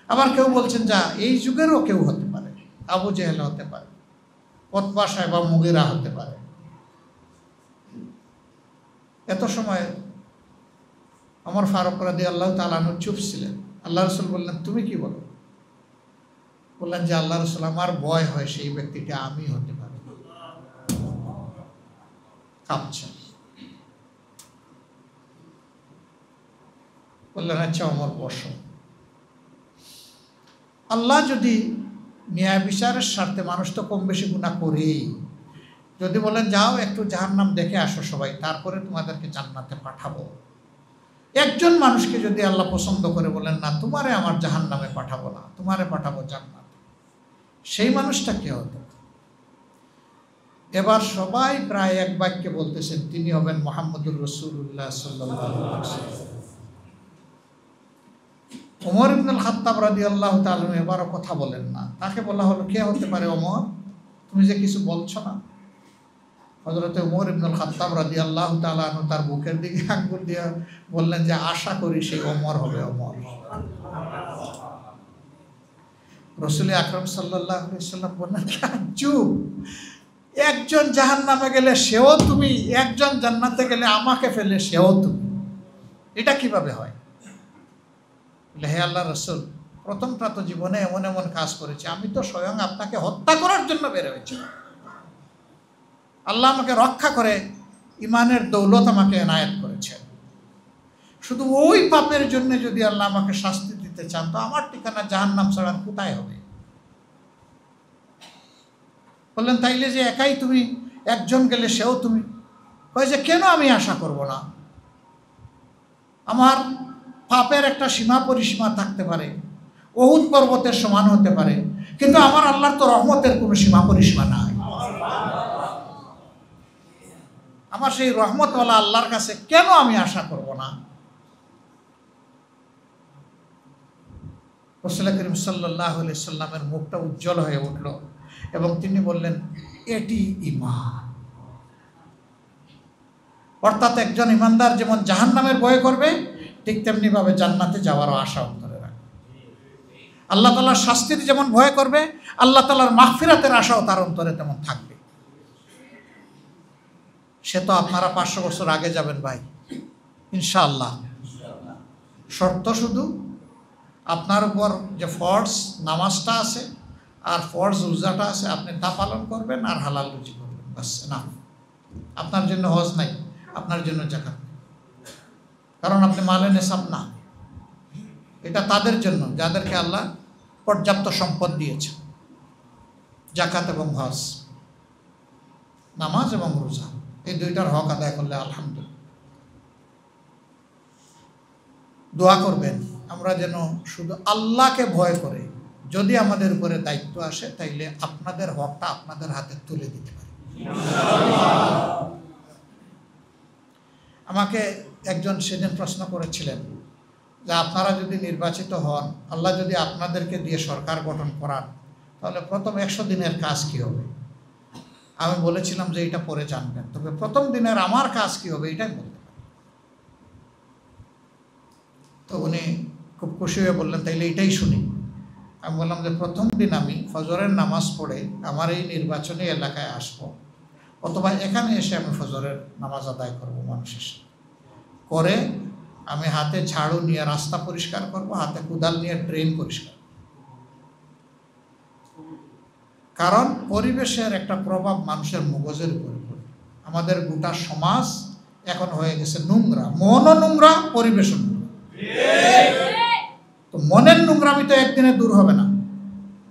আবার কেউ বলছেন যা এই যুগেরও কেউ হতে পারে, আবু জেহেল হতে পারে, উতবা সাইবা মুগীরা হতে পারে। এত সময় ওমর ফারুক রাদিয়াল্লাহু তাআলা আনহু চুপ ছিলেন। আল্লাহ রাসূল বললেন তুমি কি বলো? বললেন যে আল্লাহ রাসূল আমার ভয় হয় সেই ব্যক্তিটা আমি হতে পারি। কাঁপছেন। বললেন আচ্ছা ওমর বসো। আল্লাহ যদি ন্যায় বিচারের স্বার্থে, মানুষ তো কম বেশি গুনাহ করেই, যদি বলেন যাও একটু জাহান্নাম দেখে আসো সবাই, তারপরে তোমাদেরকে জান্নাতে পাঠাবো, একজন মানুষকে যদি আল্লাহ পছন্দ করে বলেন না তোমারে আমার জাহান্নামে পাঠাবো না, তোমারে পাঠাবো জান্নাতে, সেই মানুষটা কে হতো? এবার সবাই প্রায় এক বাক্যে বলতেছেন তিনি হবেন মুহাম্মদুর রাসূলুল্লাহ সাল্লাল্লাহু আলাইহি ওয়াসাল্লাম। ওমর ইবনুল খাত্তাব রাদিয়াল্লাহু তাআলা এবারও কথা বলেন না। তাকে বলা হলো কে হতে পারে ওমর, তুমি যে কিছু বলছো না? হযরত ওমর ইবনুল খাত্তাব রাদিয়াল্লাহু তাআলা তার বুকের দিকে আঙ্গুল দিয়ে বললেন যে আশা করি সেই ওমর হবে ওমর। রাসূল আকরাম সাল্লাল্লাহু আলাইহি ওয়াসাল্লাম বললেন চুপ, একজন জাহান্নামে গেলে সেও তুমি, একজন জান্নাতে গেলে আমাকে ফেলে সেও তুমি, এটা কিভাবে হয়? হে আল্লাহ রাসূল, প্রথম প্রাত জীবনে এমন এমন কাজ করেছি, আমি তো স্বয়ং আপনাকে হত্যা করার জন্য বের হয়েছি। আল্লাহ আমাকে রক্ষা করে ইমানের দৌলত আমাকে এনায়েত করেছেন। শুধু ওই পাপের জন্য যদি আল্লাহ আমাকে শাস্তি দিতে চান তো আমার ঠিকানা জাহান্নাম ছাড়া কোথায় হবে? বললেন তাইলে যে একাই তুমি, একজন গেলে সেও তুমি? কয় যে কেন আমি আশা করব না? আমার পাপের একটা সীমা পরিসীমা থাকতে পারে, উহুদ পর্বতের সমান হতে পারে, কিন্তু আমার আল্লাহর তো রহমতের কোনো সীমা পরিসীমা নাই। আমার সেই রহমতওয়ালা আল্লাহর কাছে কেন আমি আশা করব না? রাসূল করিম সাল্লাল্লাহু আলাইহি সাল্লামের মুখটা উজ্জ্বল হয়ে উঠল এবং তিনি বললেন এটি ঈমান। অর্থাৎ একজন ঈমানদার যেমন জাহান্নামের ভয় করবে, ঠিক তেমনি ভাবে জান্নাতে যাওয়ারও আশা অন্তরে রাখবে। আল্লাহ তাআলার শাস্তির যেমন ভয় করবে, আল্লাহ তাআলার মাগফিরাতের আশাও তার অন্তরে তেমন থাকবে। সে তো আপনারা 500 বছর আগে যাবেন ভাই, ইনশাআল্লাহ। শর্ত শুধু আপনার উপর যে ফরজ নামাজটা আছে আর ফরজ রোজাটা আছে, আপনি তা পালন করবেন আর হালাল রুজি করবেন, বাস না। আপনার জন্য হজ নাই, আপনার জন্য জাকাত, কারণ আপনি মালে নেশাব না। এটা তাদের জন্য যাদেরকে আল্লাহ পর্যাপ্ত সম্পদ দিয়েছে। জাকাত এবং হজ, নামাজ এবং রোজা, এই দুইটার হক আদায় করলে আলহামদুলিল্লাহ। দোয়া করবেন আমরা যেন শুধু আল্লাহকে ভয় করে যদি আমাদের উপরে দায়িত্ব আসে তাইলে আপনাদের হকটা আপনাদের হাতে তুলে দিতে পারি। আমাকে একজন সেদিন প্রশ্ন করেছিলেন যে আপনারা যদি নির্বাচিত হন, আল্লাহ যদি আপনাদেরকে দিয়ে সরকার গঠন করান, তাহলে প্রথম 100 দিনের কাজ কি হবে? আমি বলেছিলাম যে এটা পরে জানবেন, তবে প্রথম দিনের আমার কাজ কি হবে এটাই বলতে পারি। তো উনি খুব খুশি হয়ে বললেন তাইলে এটাই শুনি। আমি বললাম যে প্রথম দিন আমি ফজরের নামাজ পড়ে আমার এই নির্বাচনী এলাকায় আসব, অথবা এখানে এসে আমি ফজরের নামাজ আদায় করব মানুষের সাথে। করে আমি হাতে ঝাড়ু নিয়ে রাস্তা পরিষ্কার করব, হাতে কোদাল নিয়ে ড্রেন পরিষ্কার। কারণ পরিবেশের একটা প্রভাব মানুষের মগজের উপরে পড়ে। আমাদের গোটা সমাজ এখন হয়ে গেছে নোংরা, মনও নোংরা, পরিবেশও নোংরা। তো মনের নোংরামি তো একদিনে দূর হবে না,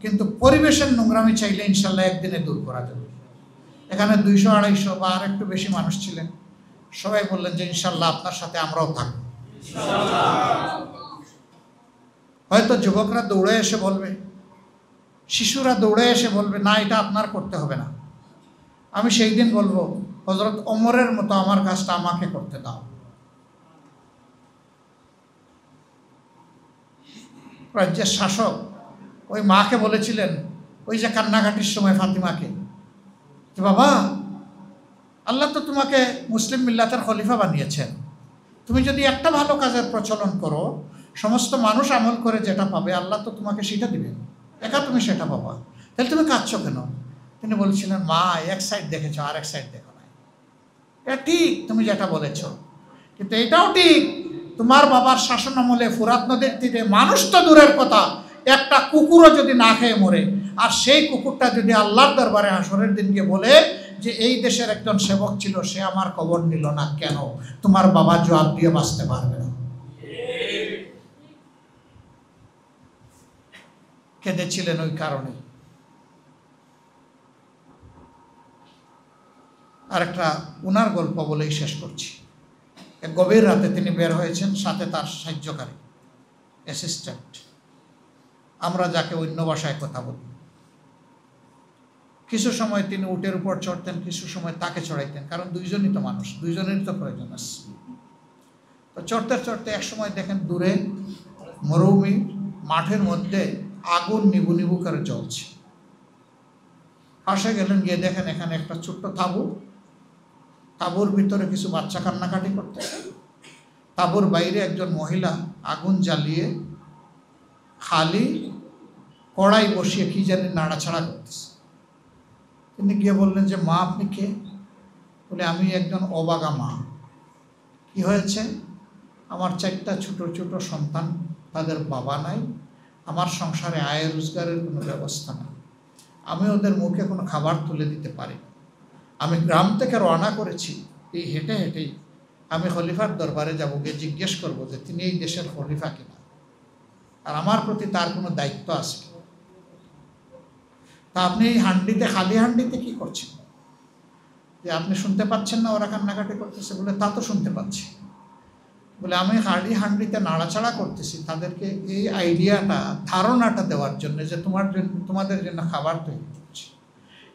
কিন্তু পরিবেশের নোংরামি চাইলে ইনশাল্লাহ একদিনে দূর করা যাবে। এখানে 200-250 বা আর একটু বেশি মানুষ ছিলেন, সবাই বললেন যে ইনশাল্লাহ আপনার সাথে আমরাও থাকবো। হয়তো যুবকরা দৌড়ে এসে বলবে, শিশুরা দৌড়ে এসে বলবে না এটা আপনার করতে হবে না। আমি সেই দিন বলবো হযরত ওমরের মতো আমার কাজটা আমাকে করতে দাও। রাজ্যের শাসক ওই মাকে বলেছিলেন, ওই যে কান্নাকাটির সময় ফাতিমাকে, যে বাবা আল্লাহ তো তোমাকে মুসলিম মিল্লাতের খলিফা বানিয়েছেন, তুমি যদি একটা ভালো কাজের প্রচলন করো, সমস্ত মানুষ আমল করে যেটা পাবে আল্লাহ তো তোমাকে সেটা দিবেন, একা তুমি সেটা পাবা, তাহলে তুমি কাঁদছো কেন? তিনি বলছিলেন মা এক সাইড দেখেছো আর এক সাইড দেখো না। এটা ঠিক তুমি যেটা বলেছ, কিন্তু এটাও ঠিক তোমার বাবার শাসন আমলে ফুরাত নদীর তীরে মানুষ তো দূরের কথা, একটা কুকুরও যদি না খেয়ে মরে, আর সেই কুকুরটা যদি আল্লাহর দরবারে হাসরের দিনকে বলে যে এই দেশের একজন সেবক ছিল সে আমার কবর নিল না কেন, তোমার বাবা জবাব দিয়ে বাঁচতে পারবে না। কেঁদেছিলেন ওই কারণে। আরেকটা উনার গল্প বলেই শেষ করছি। এক গভীর রাতে তিনি বের হয়েছেন, সাথে তার সাহায্যকারী অ্যাসিস্ট্যান্ট, আমরা যাকে অন্য ভাষায় কথা বলি। কিছু সময় তিনি উটের উপর চড়তেন, কিছু সময় তাকে চড়াইতেন, কারণ দুইজনই তো মানুষ, দুইজনেরই তো প্রয়োজন আছে। তো চড়তে চড়তে এক সময় দেখেন দূরে মরুভূমি মাঠের মধ্যে আগুন নিবু নিবু করে জ্বলছে। পাশে গেলেন, গিয়ে দেখেন এখানে একটা ছোট্ট তাঁবু, তাঁবুর ভিতরে কিছু বাচ্চা কান্নাকাটি করতেছে, তাঁবুর বাইরে একজন মহিলা আগুন জ্বালিয়ে খালি কড়াই বসিয়ে কি জানি নাড়াছাড়া করতেছে। তিনি গিয়ে বললেন যে মা আপনি কে? বলে আমি একজন অবাগা মা। কি হয়েছে? আমার 4টা ছোট ছোট সন্তান, তাদের বাবা নাই, আমার সংসারে আয় রোজগারের কোনো ব্যবস্থা নেই, আমি ওদের মুখে কোনো খাবার তুলে দিতে পারি না। আমি গ্রাম থেকে রওনা করেছি, এই হেঁটে হেঁটেই আমি খলিফার দরবারে যাব, গিয়ে জিজ্ঞেস করবো যে তিনি এই দেশের খলিফা কিনা, আর আমার প্রতি তার কোনো দায়িত্ব আছে কিনা। তা আপনি এই হান্ডিতে, খালি হান্ডিতে কি করছেন? যে আপনি শুনতে পাচ্ছেন না ওরা কান্নাকাটি করতেছে? বলে তা তো শুনতে পাচ্ছি। বলে আমি খালি হান্ডিতে নাড়াচাড়া করতেছি তাদেরকে এই আইডিয়াটা, ধারণাটা দেওয়ার জন্য যে তোমাদের জন্য খাবার তৈরি করছি।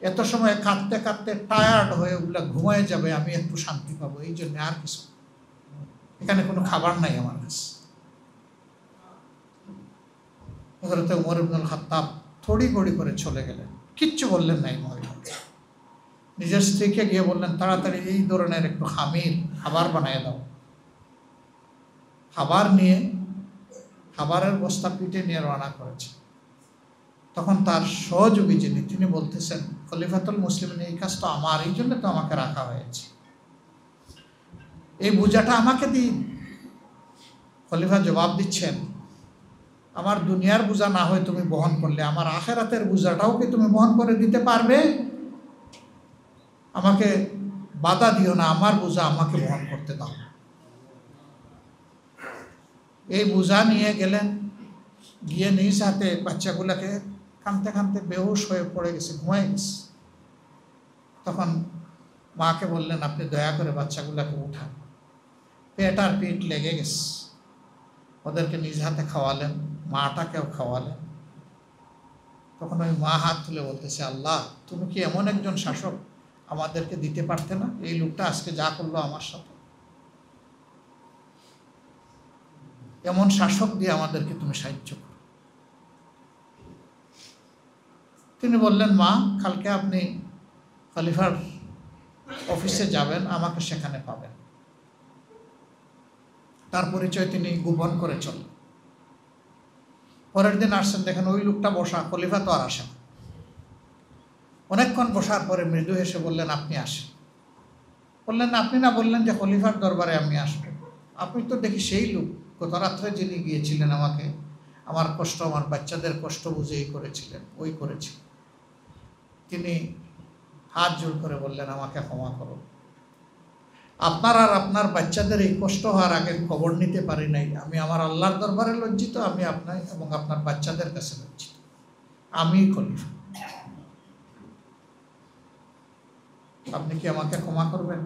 এত সময় কাঁদতে কাঁদতে টায়ার্ড হয়ে ওগুলা ঘুমায় যাবে, আমি একটু শান্তি পাবো, এই জন্য আর কিছু। এখানে কোনো খাবার নাই আমার কাছে। হযরত ওমর ইবনুল খাত্তাব থড়ি ঘড়ি করে চলে গেলেন, কিচ্ছু বললেন নাই মহিলাকে। নিজের স্ত্রীকে গিয়ে বললেন তাড়াতাড়ি এই ধরনের একটু খামির খাবার বানিয়ে দাও। খাবার নিয়ে, খাবারের বস্তা পিঠে নিয়ে রওনা করেছে। তখন তার সহযোগী যিনি, তিনি বলতেছেন খলিফাতুল মুসলিমিন এই কাজ তো আমার, এই জন্য তো আমাকে রাখা হয়েছে, এই বোঝাটা আমাকে দিন। খলিফা জবাব দিচ্ছেন আমার দুনিয়ার বোঝা না হয় তুমি বহন করলে, আমার আখিরাতের বোঝাটাও কি তুমি বহন করে দিতে পারবে? আমাকে বাধা দিও না, আমার বোঝা আমাকে বহন করতে দাও। এই বোঝা নিয়ে গেলেন, গিয়ে নিজ হাতে বাচ্চাগুলোকে কাঁদতে কাঁদতে বেহুশ হয়ে পড়ে গেছে, ঘুমাই গেছে। তখন মাকে বললেন, আপনি দয়া করে বাচ্চাগুলোকে উঠান। পেট আর পিঠ লেগে গেছে, ওদেরকে নিজ হাতে খাওয়ালেন, মাটাকেও খাওয়ালেন। তখন ওই মা হাত তুলে বলতেছে, আল্লাহ তুমি কি এমন একজন শাসক আমাদেরকে দিতে পারতে না? এই লোকটা আজকে যা করলো আমার সাথে, এমন শাসক দিয়ে আমাদেরকে তুমি সাহায্য করো। তিনি বললেন, মা কালকে আপনি খলিফার অফিসে যাবেন, আমাকে সেখানে পাবেন। তার পরিচয় তিনি গোপন করে চলেন। পরের দিন আসছেন, দেখেন ওই লোকটা বসা, খলিফা তো আর আসেন। অনেকক্ষণ বসার পরে মৃদু হেসে বললেন, আপনি আসেন। বললেন, আপনি না বললেন যে খলিফার দরবারে আমি আসবো? আপনি তো দেখি সেই লোক, গত রাত্রে যিনি গিয়েছিলেন আমাকে আমার কষ্ট, আমার বাচ্চাদের কষ্ট বুঝেই করেছিলেন, ওই করেছিলেন। তিনি হাত জোড় করে বললেন, আমাকে ক্ষমা করো, আপনার আর আপনার বাচ্চাদের এই কষ্ট হওয়ার আগে খবর নিতে পারি নাই। আমি আমার আল্লাহর দরবারে লজ্জিত, আমি আপনার এবং আপনার বাচ্চাদের কাছে লজ্জিত। আমি খলিফা, আপনি কি আমাকে ক্ষমা করবেন?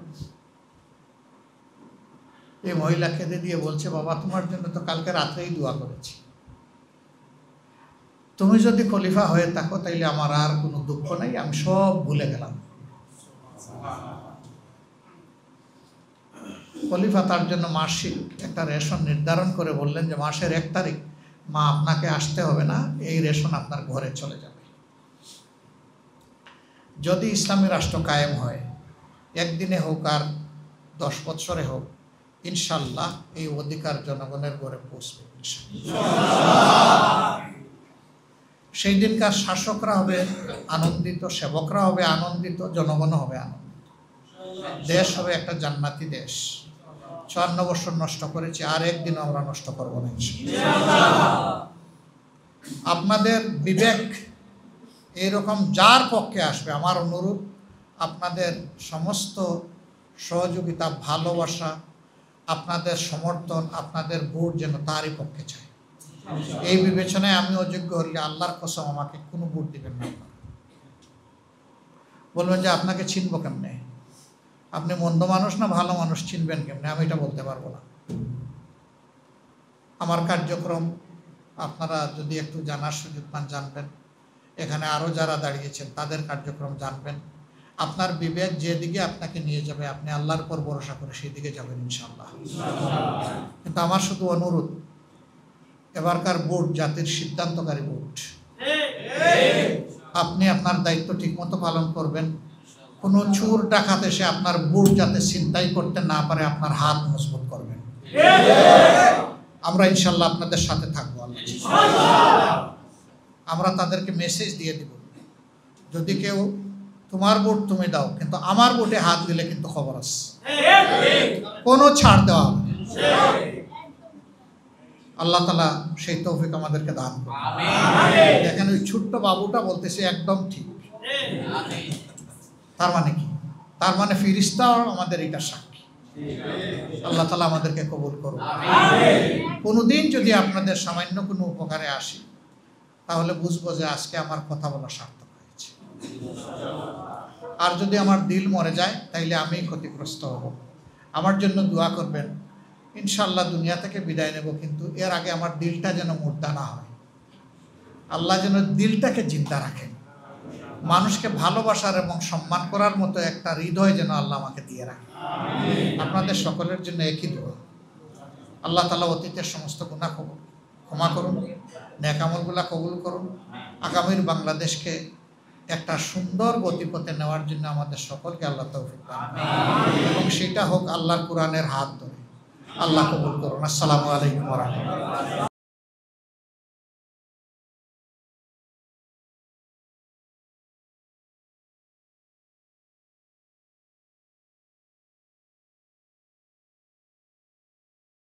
এই মহিলা কেঁদে দিয়ে বলছে, বাবা তোমার জন্য তো কালকে রাত্রেই দোয়া করেছি। তুমি যদি খলিফা হয়ে থাকো তাইলে আমার আর কোনো দুঃখ নেই, আমি সব ভুলে গেলাম। খলিফা তার জন্য মাসিক একটা রেশন নির্ধারণ করে বললেন যে মাসের 1 তারিখ মা আপনাকে আসতে হবে না, এই রেশন আপনার ঘরে চলে যাবে। যদি ইসলামী রাষ্ট্র কায়েম হয়, একদিনে হোক আর 10 বছরে হোক, ইনশাল্লাহ এই অধিকার জনগণের ঘরে পৌঁছবে। সেই দিনকার শাসকরা হবে আনন্দিত, সেবকরা হবে আনন্দিত, জনগণও হবে আনন্দিত। দেশ হবে একটা জান্নাতি দেশ। 54 বছর নষ্ট করেছি, আর একদিনও আমরা নষ্ট করবো না। আপনাদের বিবেক এইরকম যার পক্ষে আসবে, আমার অনুরোধ আপনাদের সমস্ত সহযোগিতা, ভালোবাসা, আপনাদের সমর্থন, আপনাদের ভোট যেন তারই পক্ষে চায়। এই বিবেচনায় আমি অযোগ্য হলে আল্লাহর কসম আমাকে কোনো ভোট দিবেন না। বলবেন যে আপনাকে চিনব কেমনে, আপনি মন্দ মানুষ না ভালো মানুষ, চিনবেন কেমনে? আমি এটা বলতে পারবো না। আমার কার্যক্রম আপনারা যদি একটু জানার সুযোগ পান জানবেন, এখানে আরও যারা দাঁড়িয়েছেন তাদের কার্যক্রম জানবেন। আপনার বিবেক যেদিকে আপনাকে নিয়ে যাবে, আপনি আল্লাহর উপর ভরসা করে সেই দিকে যাবেন ইনশাআল্লাহ। কিন্তু আমার শুধু অনুরোধ, এবারকার ভোট জাতির সিদ্ধান্তকারী ভোট। আপনি আপনার দায়িত্ব ঠিকমতো পালন করবেন। কোনো চোর ডাকাত এসে আপনার ভোট যাতে ছিনতাই করতে না পারে, আপনার হাত মজবুত করবেন। আমরা ইনশাআল্লাহ আপনাদের সাথে থাকবো। আমরা তাদেরকে মেসেজ দিয়ে দিব, যদি কেউ তোমার ভোট তুমি দাও, কিন্তু আমার ভোটে হাত দিলে কিন্তু খবর আছে, কোনো ছাড় দেওয়া হবে। আল্লাহ তাআলা সেই তৌফিক আমাদেরকে দান করুন। দেখেন ওই ছোট্ট বাবুটা বলতেছে একদম ঠিক। তার মানে কি? তার মানে ফিরিস্তাও আমাদের এটা সাক্ষী। আল্লাহ তাআলা আমাদেরকে কবুল করুন। কোনোদিন যদি আপনাদের সামান্য কোনো উপকারে আসি, তাহলে বুঝবো যে আজকে আমার কথা বলা সার্থক হয়েছে। আর যদি আমার দিল মরে যায়, তাইলে আমি ক্ষতিগ্রস্ত হব। আমার জন্য দোয়া করবেন। ইনশাআল্লাহ দুনিয়া থেকে বিদায় নেব, কিন্তু এর আগে আমার দিলটা যেন মুর্দা না হয়। আল্লাহ যেন দিলটাকে জিন্দা রাখেন। মানুষকে ভালোবাসার এবং সম্মান করার মতো একটা হৃদয় যেন আল্লাহ আমাকে দিয়ে রাখেন। আপনাদের সকলের জন্য একই দোয়া। আল্লাহ তাআলা অতীতের সমস্ত গুনাহ ক্ষমা করুন, নেক আমলগুলা কবুল করুন। আগামীর বাংলাদেশকে একটা সুন্দর গতিপথে নেওয়ার জন্য আমাদের সকলকে আল্লাহ তৌফিক দান করুন, এবং সেটা হোক আল্লাহর কোরআনের হাত ধরে। আল্লাহ কবুল করুন। আসসালামু আলাইকুম ওয়া রাহমাতুল্লাহ।